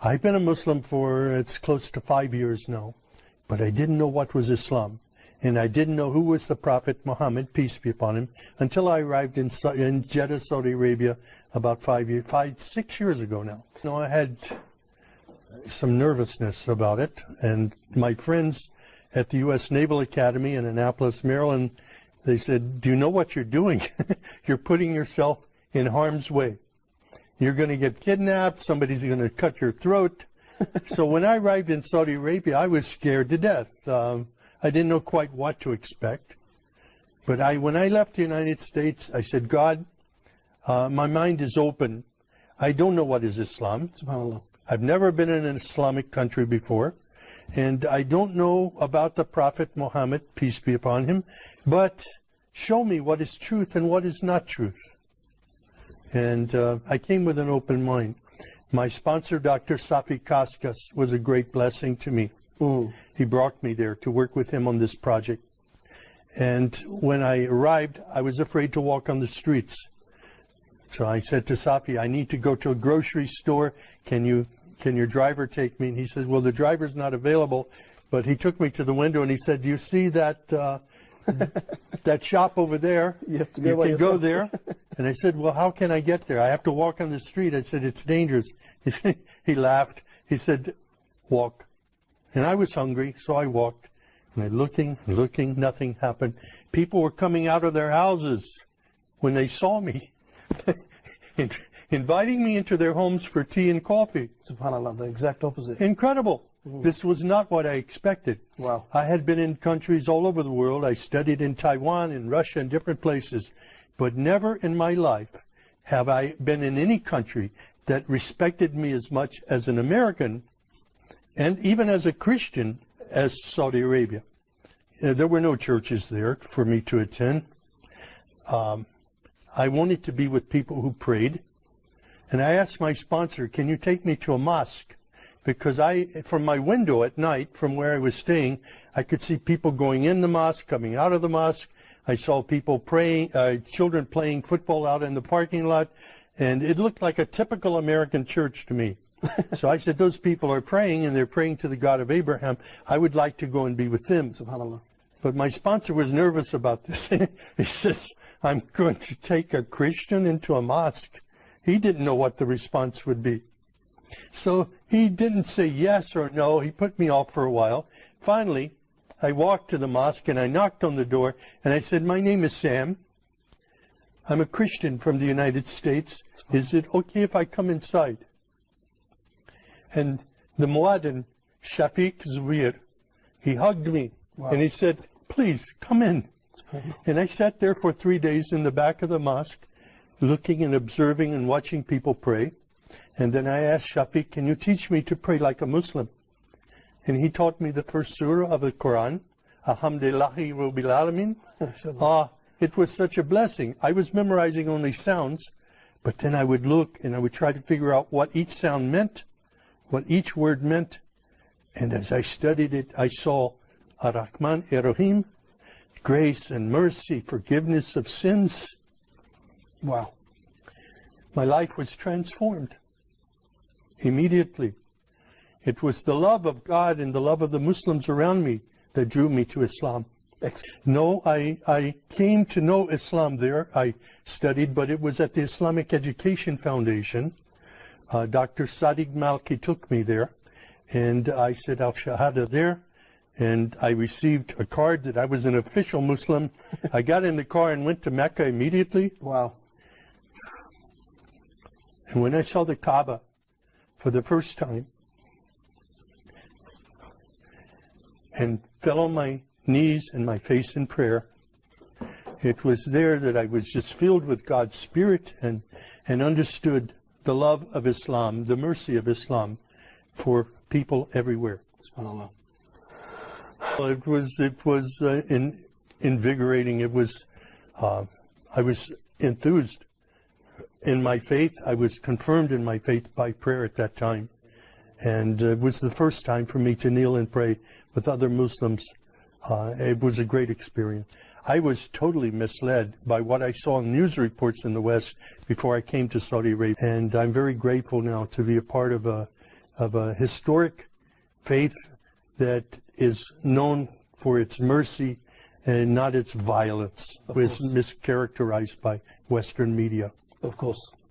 I've been a Muslim for, it's close to 5 years now, but I didn't know what was Islam. And I didn't know who was the Prophet Muhammad, peace be upon him, until I arrived in Jeddah, Saudi Arabia, about 6 years ago now. You know, I had some nervousness about it, and my friends at the U.S. Naval Academy in Annapolis, Maryland, they said, do you know what you're doing? You're putting yourself in harm's way. You're going to get kidnapped, somebody's going to cut your throat. So when I arrived in Saudi Arabia, I was scared to death. I didn't know quite what to expect. But when I left the United States, I said, God, my mind is open. I don't know what is Islam. SubhanAllah. I've never been in an Islamic country before. And I don't know about the Prophet Muhammad, peace be upon him. But show me what is truth and what is not truth. And I came with an open mind. My sponsor, Dr. Safi Kaskas, was a great blessing to me. He brought me there to work with him on this project. And when I arrived, I was afraid to walk on the streets. So I said to Safi, I need to go to a grocery store. Can your driver take me? And he says, well, the driver's not available. But he took me to the window and he said, do you see that that shop over there? You can go there. And I said, well, how can I get there? I have to walk on the street. I said, it's dangerous. He laughed. He said, walk. And I was hungry, so I walked. And I'm looking, nothing happened. People were coming out of their houses when they saw me, inviting me into their homes for tea and coffee. SubhanAllah, the exact opposite. Incredible. This was not what I expected. Wow. I had been in countries all over the world. I studied in Taiwan, in Russia, and different places. But never in my life have I been in any country that respected me as much as an American, and even as a Christian, as Saudi Arabia. There were no churches there for me to attend. I wanted to be with people who prayed. And I asked my sponsor, can you take me to a mosque? Because from my window at night, from where I was staying, I could see people going in the mosque, coming out of the mosque. I saw people praying, children playing football out in the parking lot. And it looked like a typical American church to me. So I said, those people are praying, and they're praying to the God of Abraham. I would like to go and be with them. SubhanAllah. But my sponsor was nervous about this. He says, I'm going to take a Christian into a mosque. He didn't know what the response would be. So he didn't say yes or no. He put me off for a while. Finally, I walked to the mosque, and I knocked on the door, and I said, my name is Sam. I'm a Christian from the United States. Is it okay if I come inside? And the Muaddin, Shafiq Zubair, he hugged me. Wow. And he said, please, come in. And I sat there for 3 days in the back of the mosque, looking and observing and watching people pray. And then I asked Shafiq, can you teach me to pray like a Muslim? And he taught me the first surah of the Quran, Alhamdulillahi Rabbil Alameen. It was such a blessing. I was memorizing only sounds, but then I would look and I would try to figure out what each sound meant, what each word meant. And as I studied it, I saw Ar-Rahman Ar-Rahim, grace and mercy, forgiveness of sins. Wow. My life was transformed immediately. It was the love of God and the love of the Muslims around me that drew me to Islam. No, I came to know Islam there. I studied, but it was at the Islamic Education Foundation. Dr. Sadiq Malki took me there, and I said Al-Shahada there, and I received a card that I was an official Muslim. I got in the car and went to Mecca immediately. Wow. And when I saw the Kaaba for the first time, and fell on my knees and my face in prayer, it was there that I was just filled with God's Spirit and understood the love of Islam, the mercy of Islam for people everywhere. SubhanAllah. It was invigorating. It was, I was enthused in my faith. I was confirmed in my faith by prayer at that time. And it was the first time for me to kneel and pray with other Muslims. It was a great experience. I was totally misled by what I saw in news reports in the West before I came to Saudi Arabia. And I'm very grateful now to be a part of of a historic faith that is known for its mercy and not its violence, was mischaracterized by Western media. Of course.